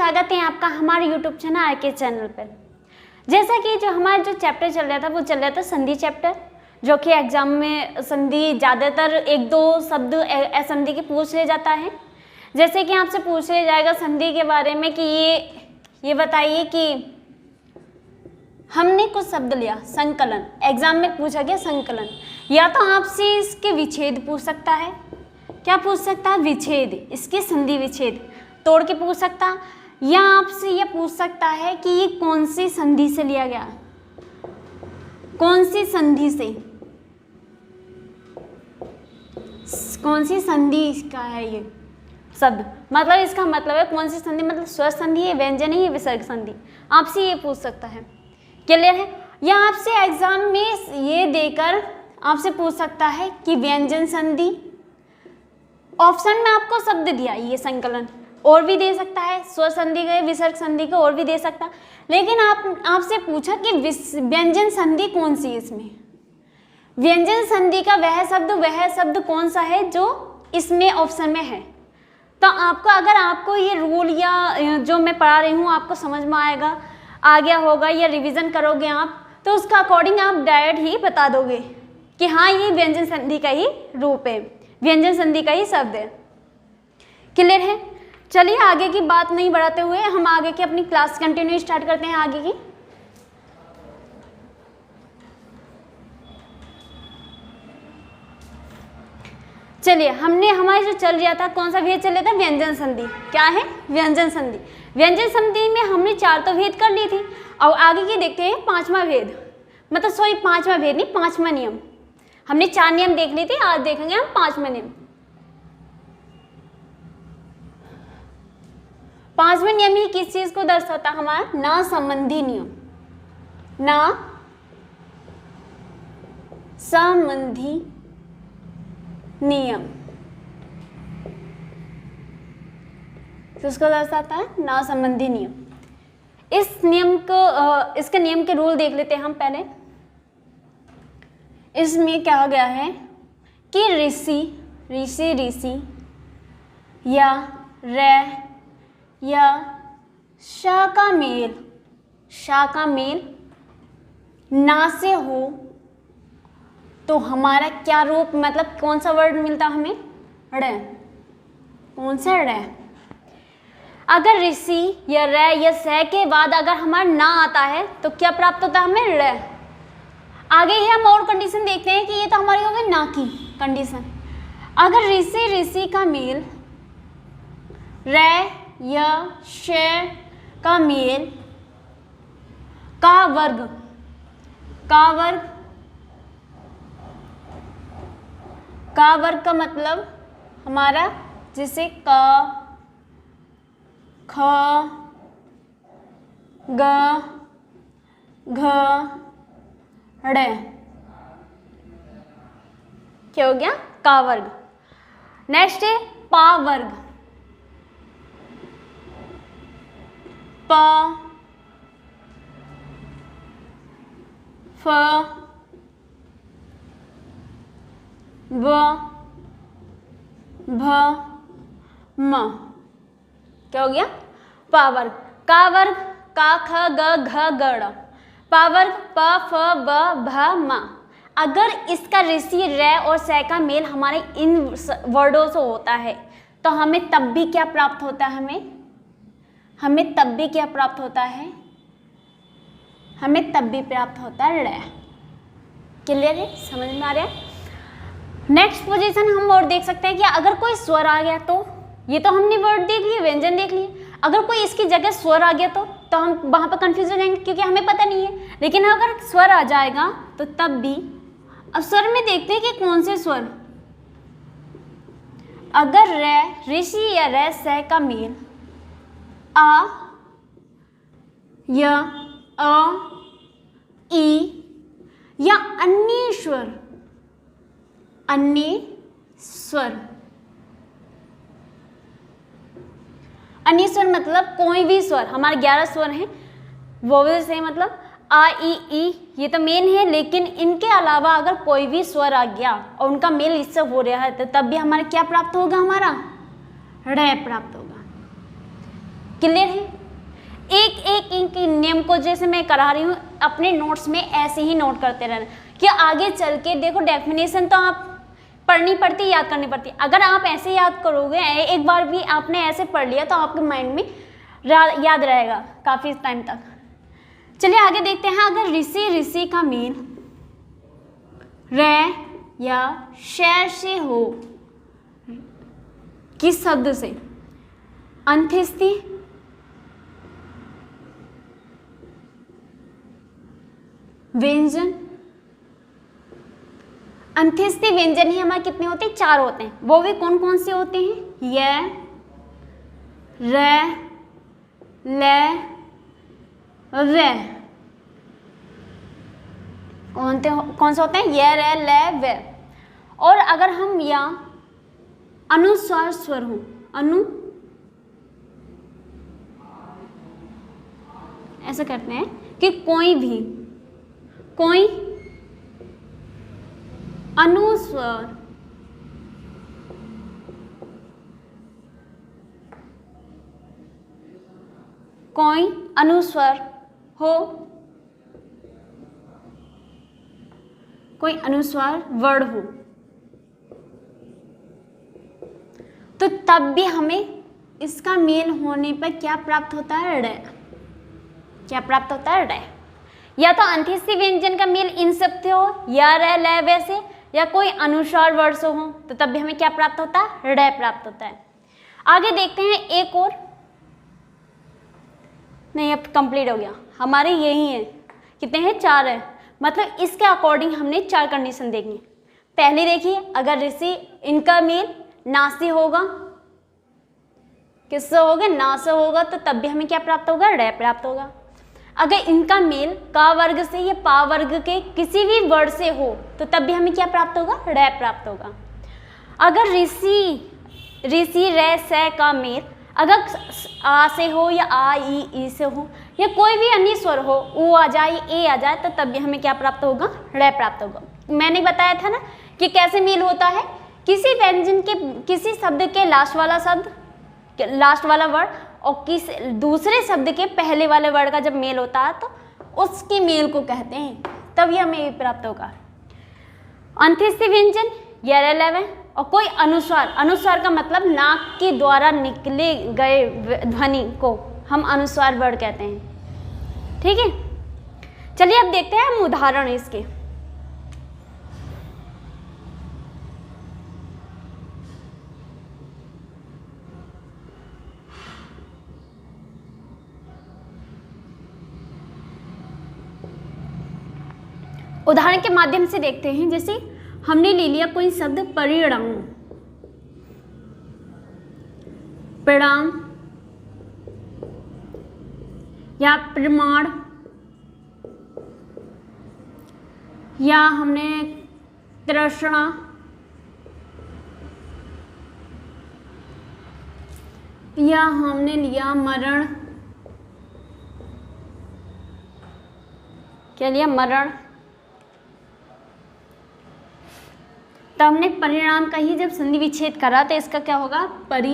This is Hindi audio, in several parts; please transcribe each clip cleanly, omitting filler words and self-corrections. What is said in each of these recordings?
स्वागत है आपका हमारे YouTube चैनल आरके चैनल पर। जैसा कि जो हमारा जो चैप्टर चल रहा था वो चल रहा था संधि चैप्टर, जो कि एग्जाम में संधि ज़्यादातर एक दो शब्द संधि के पूछ ले जाता है। जैसे कि आपसे पूछ ले जाएगा संधि के बारे में कि ये बताइए कि हमने कुछ शब्द लिया संकलन, एग्जाम में पूछा गया संकलन, या तो आपसे इसके विच्छेद पूछ सकता है, क्या पूछ सकता है विच्छेद, इसके संधि विच्छेद तोड़ के पूछ सकता, या आपसे ये पूछ सकता है कि ये कौन सी संधि से लिया गया, कौन सी संधि से, कौन सी संधि इसका है ये शब्द, मतलब इसका मतलब है कौन सी संधि, मतलब स्वर संधि है, व्यंजन है, विसर्ग संधि, आपसे ये पूछ सकता है। क्लियर है? या आपसे एग्जाम में ये देकर आपसे पूछ सकता है कि व्यंजन संधि, ऑप्शन में आपको शब्द दिया ये संकलन, और भी दे सकता है, स्वर संधि का, विसर्ग संधि का, और भी दे सकता, लेकिन आपसे पूछा कि व्यंजन संधि कौन सी है इसमें, व्यंजन संधि का वह शब्द कौन सा है जो इसमें ऑप्शन में है। तो आपको, अगर आपको ये रूल या जो मैं पढ़ा रही हूँ आपको समझ में आएगा, आ गया होगा, या रिवीजन करोगे आप, तो उसका अकॉर्डिंग आप डायरेक्ट ही बता दोगे कि हाँ ये व्यंजन संधि का ही रूप है, व्यंजन संधि का ही शब्द है। क्लियर है? चलिए आगे की बात नहीं बढ़ाते हुए हम आगे की अपनी क्लास कंटिन्यू स्टार्ट करते हैं आगे की। चलिए, हमने हमारे जो चल रहा था, कौन सा भेद चल रहा था, व्यंजन संधि। क्या है? व्यंजन संधि। व्यंजन संधि में हमने 4 तो भेद कर ली थी, और आगे की देखते हैं 5वां भेद, मतलब सॉरी 5वां भेद नहीं, 5वां नियम। हमने 4 नियम देख ली थी, आज देखेंगे हम 5वां नियम। 5वां नियम ही किस चीज को दर्शाता है? हमारा ना संबंधी नियम, ना संबंधी नियम, तो उसको दर्शाता है ना संबंधी नियम। इस नियम को, इसके नियम के रूल देख लेते हैं हम पहले। इसमें क्या हो गया है कि ऋषि या रे या शा का मेल ना से हो तो हमारा क्या रूप, मतलब कौन सा वर्ड मिलता हमें? रे। कौन सा? रे। अगर ऋषि या रे या से के बाद अगर हमारा ना आता है तो क्या प्राप्त होता है हमें? रे। आगे ही हम और कंडीशन देखते हैं कि ये तो हमारी हो गई ना की कंडीशन। अगर ऋषि का मेल रे या शे का मेल का वर्ग का मतलब हमारा जैसे क, ख, ग, घ, ड़, क्या हो गया? का वर्ग। नेक्स्ट है पा वर्ग, प, फ, व, भ, म, क्या हो गया? पा वर्ग। का वर्ग का, ख, ग, घ, गड़, पा वर्ग प, फ, ब, भ, म। अगर इसका ऋषि रे और से का मेल हमारे इन वर्डों से होता है तो हमें तब भी क्या प्राप्त होता है? हमें तब भी क्या प्राप्त होता है? हमें तब भी प्राप्त होता है रे। क्लियर है? समझ में आ रहा है? नेक्स्ट पोजीशन हम और देख सकते हैं कि अगर कोई स्वर आ गया तो, ये तो हमने वर्ड देख लिए, व्यंजन देख लिए, अगर कोई इसकी जगह स्वर आ गया तो हम वहां पर कंफ्यूज हो जाएंगे क्योंकि हमें पता नहीं है। लेकिन अगर स्वर आ जाएगा तो तब भी, अब स्वर में देखते हैं कि कौन से स्वर, अगर रे, ऋषि या रे से का मेल आ, या, अ, ई या अन्य स्वर मतलब कोई भी स्वर, हमारे 11 स्वर हैं, वोवेल से मतलब आ, ई, ये तो मेन है, लेकिन इनके अलावा अगर कोई भी स्वर आ गया और उनका मेल इससे हो रहा है तो तब भी हमारे क्या प्राप्त होगा? हमारा रे प्राप्त होगा। क्लियर है? एक एक एक नियम को जैसे मैं करा रही हूँ अपने नोट्स में ऐसे ही नोट करते रहना कि आगे चल के देखो डेफिनेशन तो आप पढ़नी पड़ती, याद करनी पड़ती। अगर आप ऐसे याद करोगे, एक बार भी आपने ऐसे पढ़ लिया तो आपके माइंड में याद रहेगा काफ़ी टाइम तक। चलिए आगे देखते हैं। अगर ऋषि का मेल रे या शय से हो, किस शब्द से? अंत्येष्टि, व्यंजन। अंत्येष्टि व्यंजन ही हमारे कितने होते हैं? 4 होते हैं। वो भी कौन कौन से होते हैं? य, रे, ले, वे। कौन से होते हैं? य, रे, ले, वे। और अगर हम यहाँ अनुस्वार स्वर हो, ऐसा करते हैं कि कोई अनुस्वार हो, कोई अनुस्वार वर्ड हो, तो तब भी हमें इसका मेल होने पर क्या प्राप्त होता है? ड़। क्या प्राप्त होता है? ड़। या तो अंत्येष्टि व्यंजन का मेल इन सब से हो, या रे, ले, वे से, या कोई अनुस्वार वर्ड से हो, तो तब भी हमें क्या प्राप्त होता है? ड़ प्राप्त होता है। आगे देखते हैं एक और। नहीं, अब कंप्लीट हो गया। हमारे यही है, कितने हैं? 4 है। मतलब इसके अकॉर्डिंग हमने 4 कंडीशन देखनी। पहले देखिए, अगर ऋषि इनका मेल ना से होगा, किससे होगा? ना से होगा, तो तब भी हमें क्या प्राप्त होगा? ड़ प्राप्त होगा। अगर इनका मेल का वर्ग से या पा वर्ग के किसी भी वर्ड से हो, तो तब भी हमें क्या प्राप्त होगा? ड़ प्राप्त होगा। अगर ऋषि रे से का मेल अगर आ से हो या आ ई से हो, या कोई भी अन्य स्वर हो, ऊ आ जाए, ए आ जाए, तो तब भी हमें क्या प्राप्त होगा? ड़ प्राप्त होगा। मैंने बताया था ना कि कैसे मेल होता है। किसी व्यंजन के, किसी शब्द के लास्ट वाला वर्ड और दूसरे शब्द के पहले वाले वर्ड का जब मेल होता है तो उसके मेल को कहते हैं, तब यह मेल प्राप्त होगा। अंत्येष्टि व्यंजन या रे, ले, वे, और कोई अनुस्वार का मतलब नाक के द्वारा निकले गए ध्वनि को हम अनुस्वार वर्ड कहते हैं। ठीक है, चलिए अब देखते हैं हम उदाहरण इसके। उदाहरण के माध्यम से देखते हैं। जैसे हमने ले लिया कोई शब्द परिणाम, परिणाम या प्रमाण, या हमने तृष्णा, या हमने लिया मरण। क्या लिया? मरण। तो हमने परिणाम का ही जब संधि विच्छेद करा तो इसका क्या होगा? परि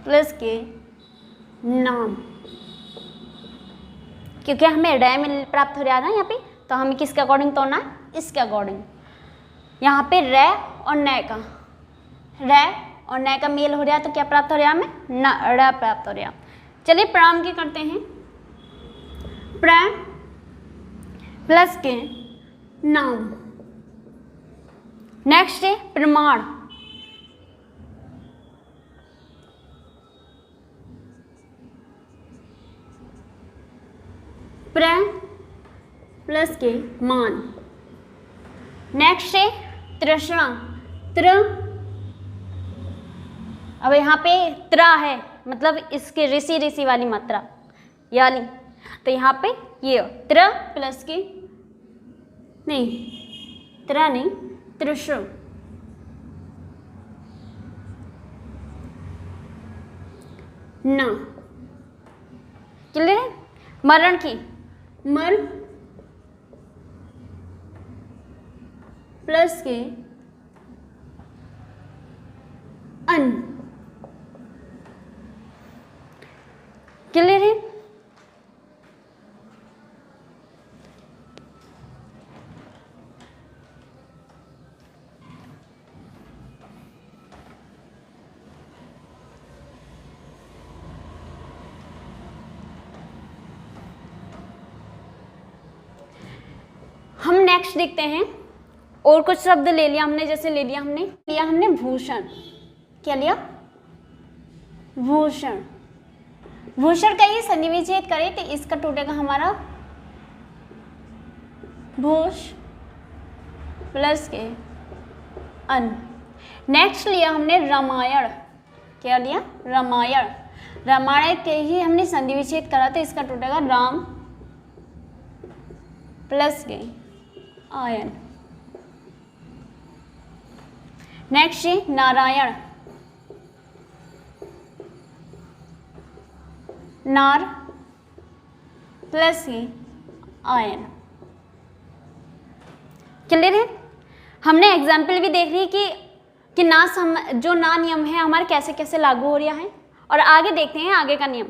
प्लस के नाम, क्योंकि हमें ड़ में प्राप्त हो रहा है ना यहाँ पे, तो हमें किसके अकॉर्डिंग तोड़ना है? इसके अकॉर्डिंग। यहाँ पे रे और न का मेल हो रहा है, तो क्या प्राप्त हो रहा है हमें? ड़ प्राप्त हो रहा। चलिए प्रणाम की करते हैं। प्र प्लस के नाम। नेक्स्ट है प्रमाण। प्र प्लस के मान। नेक्स्ट है तृष्णा। अब यहाँ पे त्रा है, मतलब इसके ऋषि वाली मात्रा यानी, तो यहाँ पे ये त्र प्लस के तृष्ण। ना क्लियर है? मरण की मर प्लस के अन। क्लियर है? हम नेक्स्ट देखते हैं, और कुछ शब्द ले लिया हमने, जैसे ले लिया हमने भूषण। क्या लिया? भूषण। भूषण का ये संधि विच्छेद करें तो इसका टूटेगा हमारा भूष प्लस के अन। नेक्स्ट लिया हमने रामायण। क्या लिया? रामायण। रामायण के ही हमने संधि विच्छेद करा तो इसका टूटेगा राम प्लस के आयन। नेक्स्ट है नारायण। नार प्लस ही आयन। क्लियर है? हमने एग्जाम्पल भी देख ली कि जो ना नियम है हमारे कैसे कैसे लागू हो रहा है, और आगे देखते हैं आगे का नियम।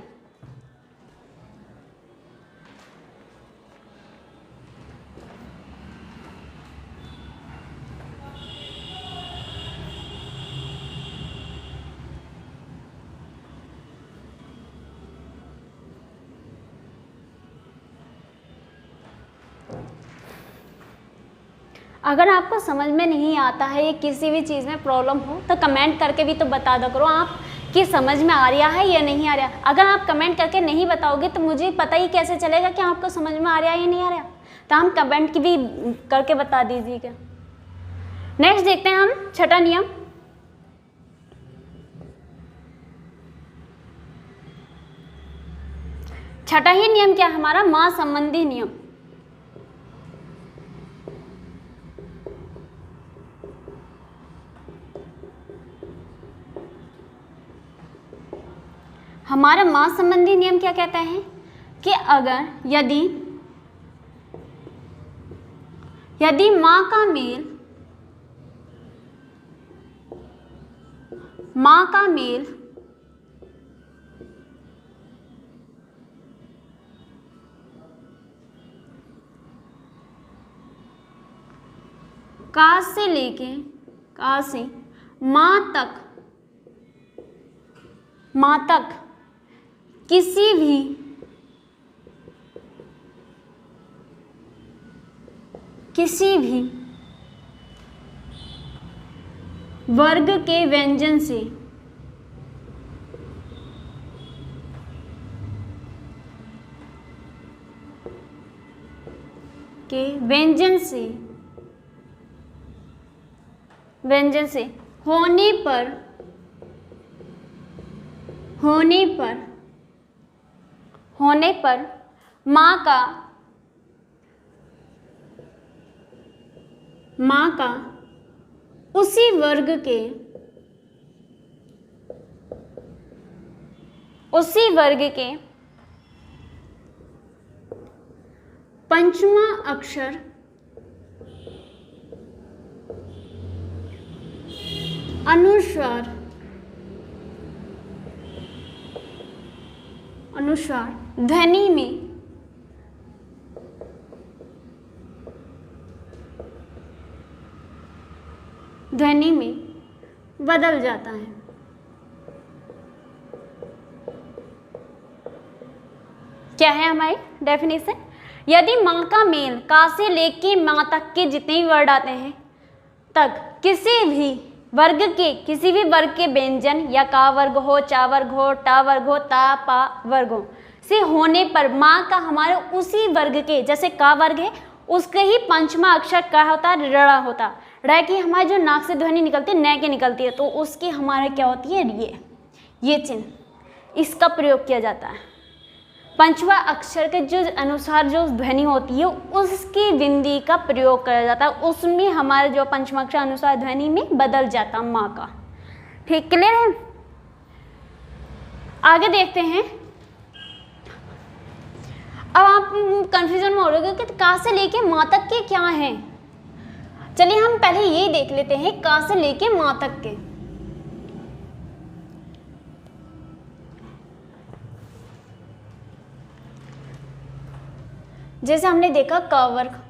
अगर आपको समझ में नहीं आता है या किसी भी चीज़ में प्रॉब्लम हो तो कमेंट करके भी तो बता दो करो आप कि समझ में आ रहा है या नहीं आ रहा। अगर आप कमेंट करके नहीं बताओगे तो मुझे पता ही कैसे चलेगा कि आपको समझ में आ रहा है या नहीं आ रहा। तो हम कमेंट की भी करके बता दीजिएगा। नेक्स्ट देखते हैं हम छठा नियम। छठा ही नियम क्या है हमारा? माँ संबंधी नियम। हमारा माँ संबंधी नियम क्या कहता है कि अगर यदि माँ का मेल का से लेके का से माँ तक किसी भी वर्ग के व्यंजन से होने पर माँ का उसी वर्ग के पंचमा अक्षर अनुसार ध्वनि में बदल जाता है। क्या है हमारी डेफिनेशन? यदि माँ का मेल का से लेके माँ तक के जितने भी वर्ड आते हैं तक किसी भी वर्ग के व्यंजन या का वर्ग हो, चा वर्ग हो, टा वर्ग हो, ता पा वर्ग हो से होने पर माँ का हमारे उसी वर्ग के, जैसे का वर्ग है उसके ही पंचमा अक्षर क्या होता है? ऋ होता। ऋ की हमारी जो नाक से ध्वनि निकलती है न के निकलती है, तो उसकी हमारे क्या होती है? ये चिन्ह इसका प्रयोग किया जाता है। पंचमा अक्षर के जो अनुसार जो ध्वनि होती है उसकी बिंदी का प्रयोग किया जाता है, उसमें हमारे जो पंचमा अक्षर अनुसार ध्वनि में बदल जाता है माँ का। ठीक, क्लियर है? आगे देखते हैं। अब आप कंफ्यूजन में हो रहे हो कि का से लेके माँ तक के क्या हैं। चलिए हम पहले ये देख लेते हैं का से लेके माँ तक के। जैसे हमने देखा क वर्ग,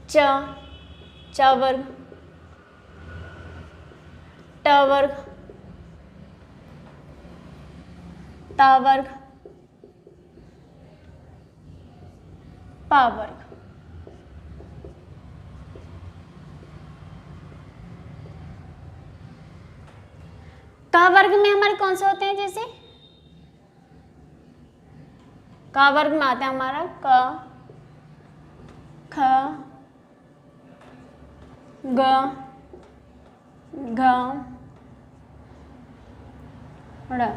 च वर्ग, ट वर्ग, ता वर्ग, पा वर्ग। का वर्ग में हमारे कौन से होते हैं? जैसे का वर्ग में आता है हमारा क, ख, ग, घ, ड़।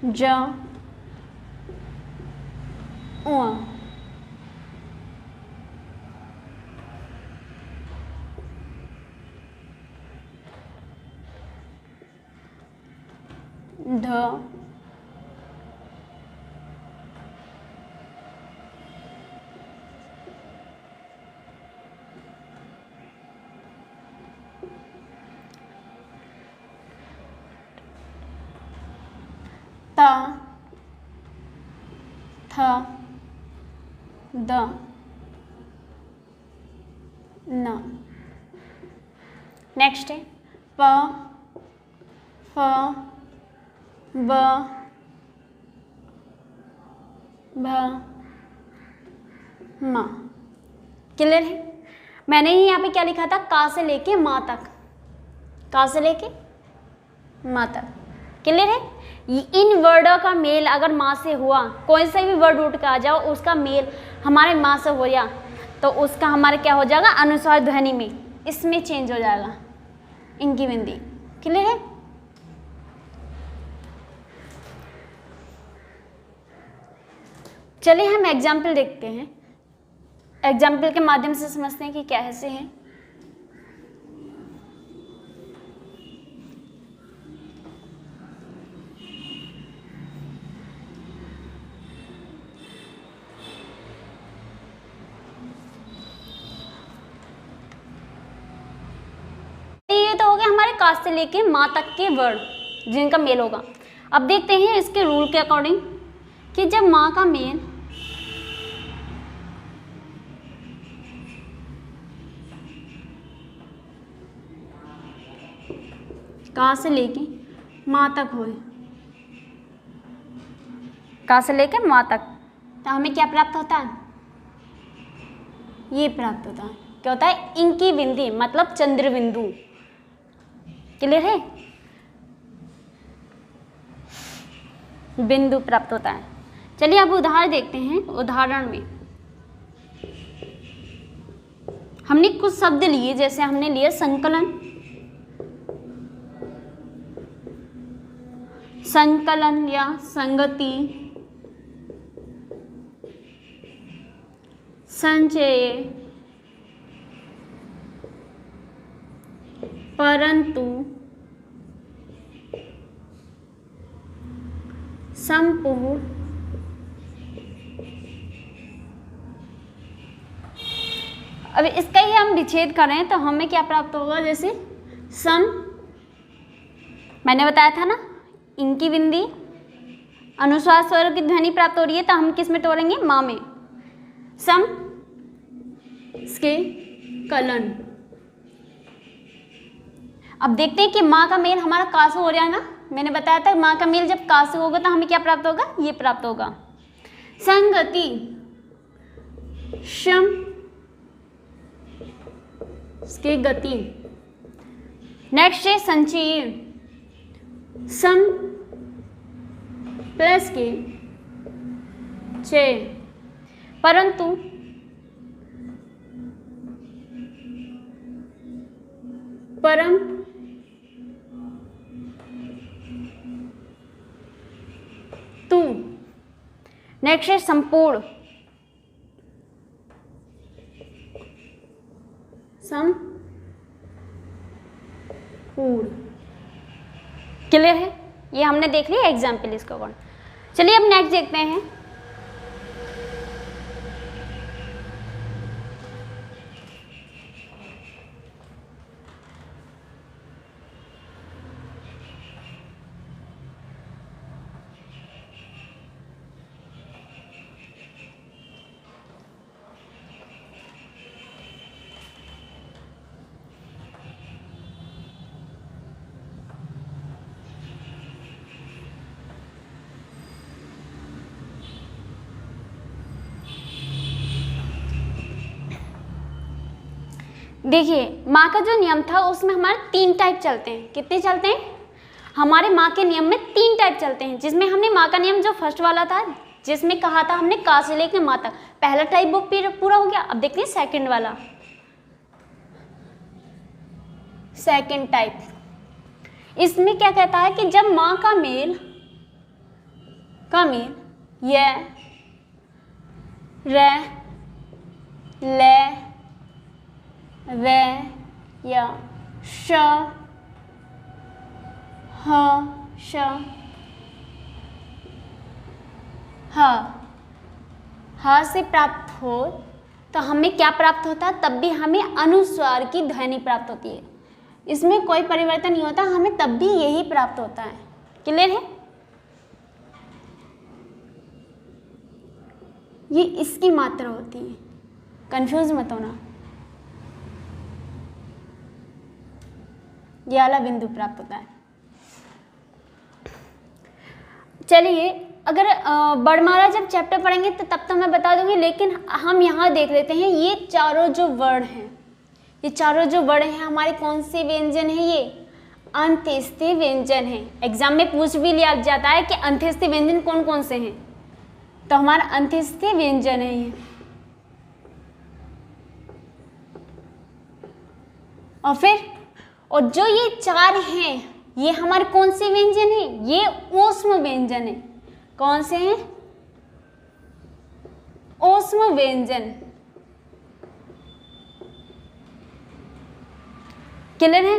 ज, उ, ध, ता, थ, द, न। नेक्स्ट है प, फ, ब, भ, म। क्लियर है? मैंने ही यहाँ पे क्या लिखा था? का से लेके माँ तक, का से लेके माँ तक। क्लियर है? इन वर्डों का मेल अगर माँ से हुआ, कोई सा भी वर्ड उठ के आ जाओ, उसका मेल हमारे माँ से हो गया तो उसका हमारे क्या हो जाएगा? अनुस्वार ध्वनि में इसमें चेंज हो जाएगा, इनकी बिंदी। क्लियर है? चलिए हम एग्जाम्पल देखते हैं, एग्जाम्पल के माध्यम से समझते हैं कि कैसे है। ये तो हो गया हमारे का से लेके माँ तक के वर्ड जिनका मेल होगा। अब देखते हैं इसके रूल के अकॉर्डिंग कि जब माँ का मेल का से लेके माँ तक होए, का से लेके माँ तक, तो हमें क्या प्राप्त होता है? ये प्राप्त होता है। क्या होता है? इनकी बिंदी मतलब चंद्र बिंदु। क्लियर है? बिंदु प्राप्त होता है। चलिए अब उदाहरण देखते हैं। उदाहरण में हमने कुछ शब्द लिए, जैसे हमने लिए संकलन, संकलन या संगति, संचय, परंतु, संपूर्ण, अब इसका ही हम विच्छेद करें तो हमें क्या प्राप्त होगा? जैसे सम, मैंने बताया था ना, इनकी बिंदी अनुस्वार स्वर की ध्वनि प्राप्त हो रही है तो हम किस में तोड़ेंगे? माँ में। सम, इसके कलन। अब देखते हैं कि माँ का मेल हमारा का से हो रहा है ना, मैंने बताया था माँ का मेल जब का से होगा तो हमें क्या प्राप्त होगा? ये प्राप्त होगा। संगति, शम, इसके गति। नेक्स्ट है संचय, सम प्लस के चय, परंतु, परम, तू। नेक्स्ट है संपूर्ण, संपूर्ण। क्लियर है? ये हमने देख लिया एग्जाम्पल इसका अकॉर्डिंग। चलिए अब नेक्स्ट देखते हैं। देखिए माँ का जो नियम था उसमें हमारे 3 टाइप चलते हैं। कितने चलते हैं? हमारे माँ के नियम में 3 टाइप चलते हैं, जिसमें हमने माँ का नियम जो फर्स्ट वाला था, जिसमें कहा था हमने का से लेकर माँ तक, पहला टाइप वो पूरा हो गया। अब देखते हैं सेकंड वाला, सेकंड टाइप। इसमें क्या कहता है कि जब माँ का मेल य रे ले वे या श ह श ह से प्राप्त हो तो हमें क्या प्राप्त होता है? तब भी हमें अनुस्वार की ध्वनि प्राप्त होती है। इसमें कोई परिवर्तन नहीं होता, हमें तब भी यही प्राप्त होता है। क्लियर है? ये इसकी मात्रा होती है, कंफ्यूज मत होना। ये वाला बिंदु प्राप्त होता है। चलिए, अगर वर्णमाला जब चैप्टर पढ़ेंगे तो तब तो मैं बता दूंगी, लेकिन हम यहाँ देख लेते हैं ये चारों जो वर्ण हैं, ये चारों जो वर्ण हैं हमारे कौन से व्यंजन हैं? ये अंत्यस्थ व्यंजन हैं। एग्जाम में पूछ भी लिया जाता है कि अंत्यस्थ व्यंजन कौन कौन से हैं, तो हमारा अंत्यस्थ व्यंजन है ये। और जो ये 4 हैं ये हमारे कौन से व्यंजन हैं? ये ऊष्म व्यंजन है। कौन से हैं? ऊष्म व्यंजन। क्लियर है?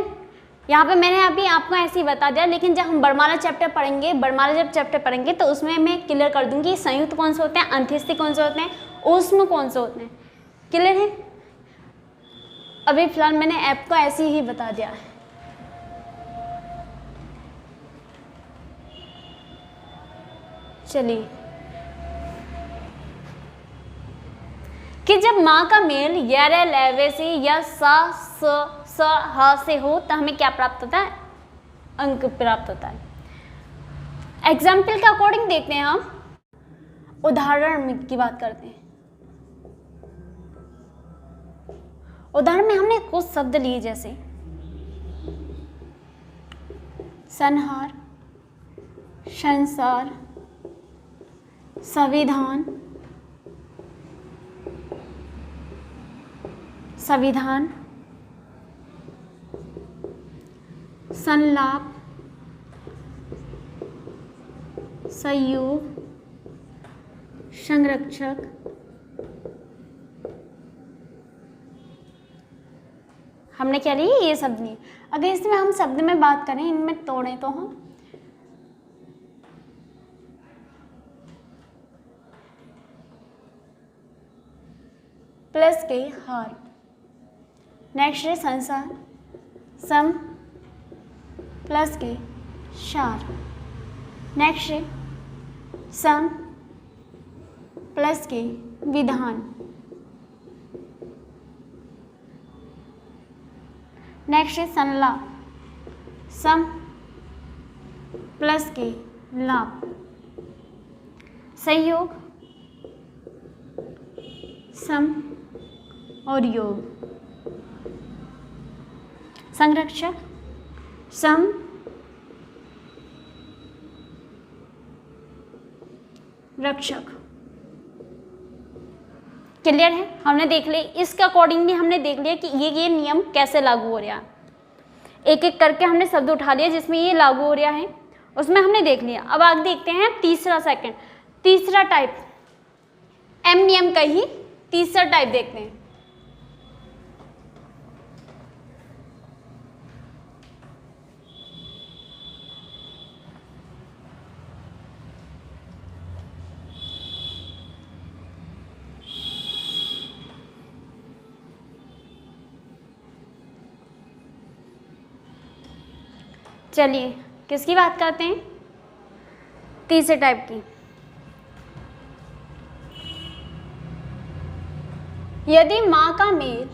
यहाँ पे मैंने अभी आपको ऐसे ही बता दिया, लेकिन जब हम वर्णमाला चैप्टर पढ़ेंगे, वर्णमाला जब चैप्टर पढ़ेंगे तो उसमें मैं क्लियर कर दूंगी संयुक्त कौन से होते हैं, अंत्यस्थ कौन से होते हैं, ऊष्म कौन से होते हैं। क्लियर है? अभी फिलहाल मैंने ऐप को ऐसे ही बता दिया है। चलिए, कि जब माँ का मेल य लैवे से या सा स ह से हो तो हमें क्या प्राप्त होता है? अंक प्राप्त होता है। एग्जाम्पल के अकॉर्डिंग देखते हैं, हम उदाहरण की बात करते हैं। उदाहरण में हमने कुछ शब्द लिए जैसे संहार, संसार, संविधान, संविधान, संलाप, संयोग, संरक्षक, हमने क्या लिए? ये शब्द लिए। अगर इसमें हम शब्द में बात करें, इनमें तोड़ें तो हम प्लस के हार, नेक्स्ट है संसार, सम प्लस के शार, नेक्स्ट है सम प्लस के विधान, नेक्स्ट है संलाप, सम प्लस के लाभ, संयोग, सम और योग, संरक्षक, सम रक्षक। क्लियर है? हमने देख लिया, इसके अकॉर्डिंग भी हमने देख लिया कि ये नियम कैसे लागू हो रहा है। एक एक करके हमने शब्द उठा लिया जिसमें ये लागू हो रहा है, उसमें हमने देख लिया। अब आगे देखते हैं तीसरा टाइप, एम नियम का ही तीसरा टाइप देखते हैं। चलिए, किसकी बात करते हैं? तीसरे टाइप की। यदि माँ का मेल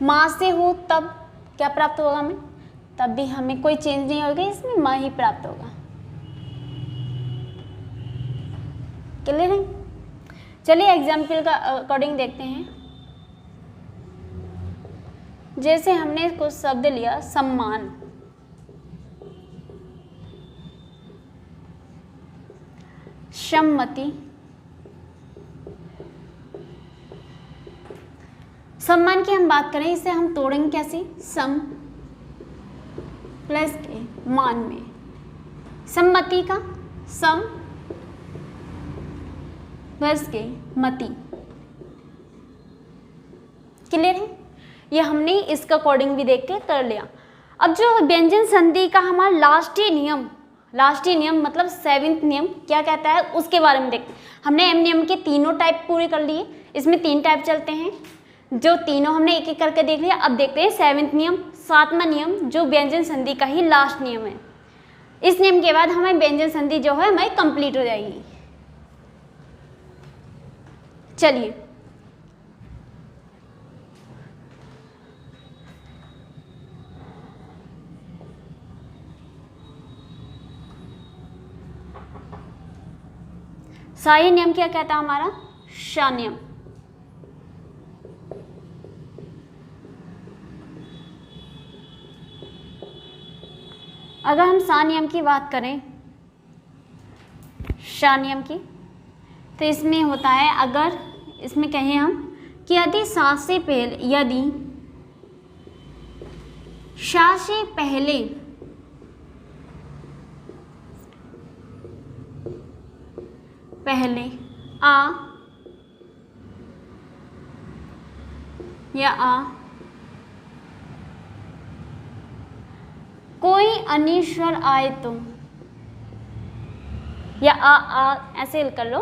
माँ से हो तब क्या प्राप्त होगा हमें? तब भी हमें कोई चेंज नहीं होगा, इसमें माँ ही प्राप्त होगा। क्लियर है? चलिए एग्जाम्पल का अकॉर्डिंग देखते हैं। जैसे हमने कुछ शब्द लिया सम्मान, सम्मति, सम्मान की हम बात करें, इसे हम तोड़ेंगे कैसे, सम प्लस के मान में, सम्मति का सम प्लस के मति। क्लियर है? ये हमने इसका अकॉर्डिंग भी देख के कर लिया। अब जो व्यंजन संधि का हमारा लास्टी नियम मतलब 7वां नियम क्या कहता है उसके बारे में देखते हैं। हमने एम नियम के तीनों टाइप पूरे कर लिए, इसमें 3 टाइप चलते हैं, जो तीनों हमने एक एक करके देख लिया। अब देखते हैं 7वां नियम, 7वां नियम जो व्यंजन संधि का ही लास्ट नियम है। इस नियम के बाद हमें व्यंजन संधि जो है हमारी कंप्लीट हो जाएगी। चलिए शाही नियम क्या कहता है हमारा, शा नियम। अगर हम शा नियम की बात करें, शा नियम की, तो इसमें होता है, अगर इसमें कहें हम कि यदि शा से पहले, यदि शा से पहले आ या आ कोई अन्य स्वर आए तो, या आ ऐसे कर लो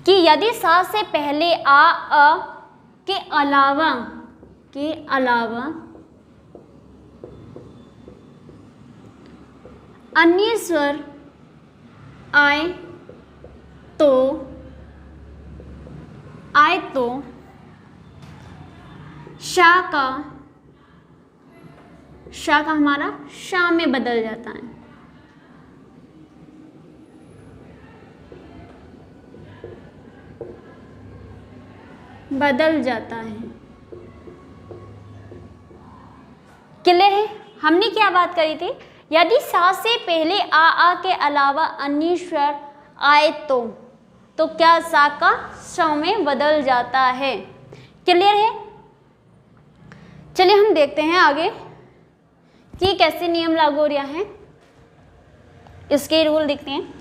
कि यदि सा से पहले अ के अलावा अन्य स्वर आए तो शा का हमारा शा में बदल जाता है। क्लियर है? हमने क्या बात करी थी, यदि सा से पहले आ के अलावा अन्य स्वर आए तो क्या सा का श में बदल जाता है। क्लियर है? चलिए हम देखते हैं आगे कि कैसे नियम लागू हो रहा है, इसके रूल देखते हैं।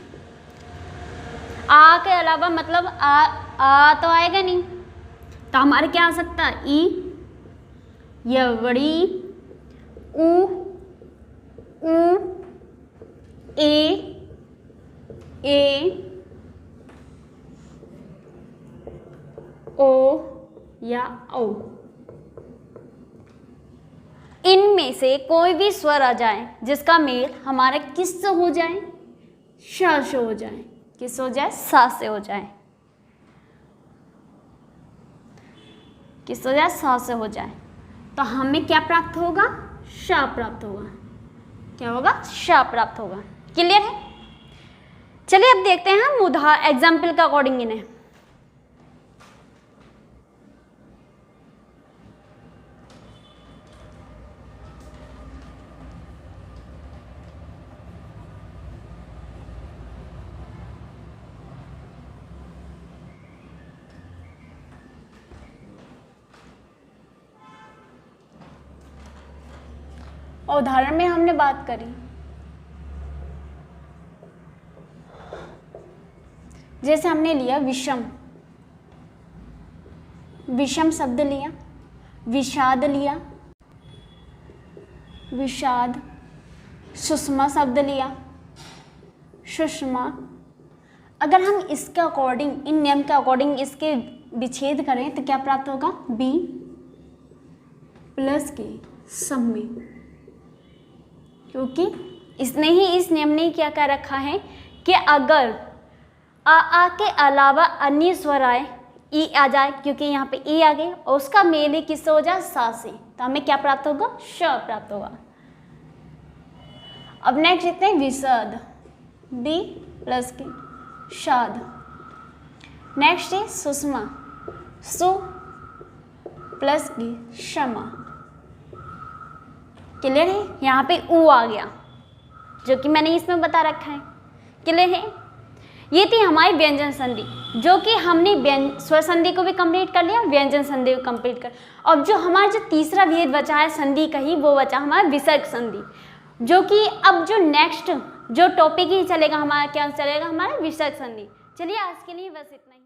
आ के अलावा मतलब आ तो आएगा नहीं, तो हमारे क्या आ सकता है, ई, या बड़ी, ऊ, ए ओ या औ। इनमें से कोई भी स्वर आ जाए जिसका मेल हमारा किस से हो जाए, शा से हो जाए। किस हो जाए, सा से हो जाए। किस हो जाए, सा से हो जाए, तो हमें क्या प्राप्त होगा, शा प्राप्त होगा। क्या होगा, शा प्राप्त होगा। क्लियर है? चलिए अब देखते हैं हम एग्जाम्पल का अकॉर्डिंग इन्हें। उदाहरण में हमने बात करी, जैसे हमने लिया विषम शब्द लिया, विषाद लिया, विषाद, सुषमा शब्द लिया, सुषमा। अगर हम इसके अकॉर्डिंग, इन नियम के अकॉर्डिंग इसके विच्छेद करें तो क्या प्राप्त होगा, बी प्लस के सम में, क्योंकि इसने ही, इस नियम ने क्या कह रखा है कि अगर आ के अलावा अन्य स्वर आए, ई आ जाए, क्योंकि यहाँ पे ई आ गए और उसका मेल ही किससे हो जाए, सा से, तो हमें क्या प्राप्त होगा, श प्राप्त होगा। अब नेक्स्ट देखते हैं विषाद, बी प्लस के शाद। नेक्स्ट है सुषमा, सु प्लस क्षमा। क्लियर है, यहाँ पे ऊ आ गया जो कि मैंने इसमें बता रखा है। क्लियर है, ये थी हमारी व्यंजन संधि, जो कि हमने स्वर संधि को भी कंप्लीट कर लिया, व्यंजन संधि को कंप्लीट कर। अब जो हमारा जो तीसरा भेद बचा है संधि का ही, वो बचा हमारा विसर्ग संधि, जो कि अब जो नेक्स्ट जो टॉपिक ही चलेगा हमारा, क्या चलेगा हमारा विसर्ग संधि। चलिए आज के लिए बस इतना ही।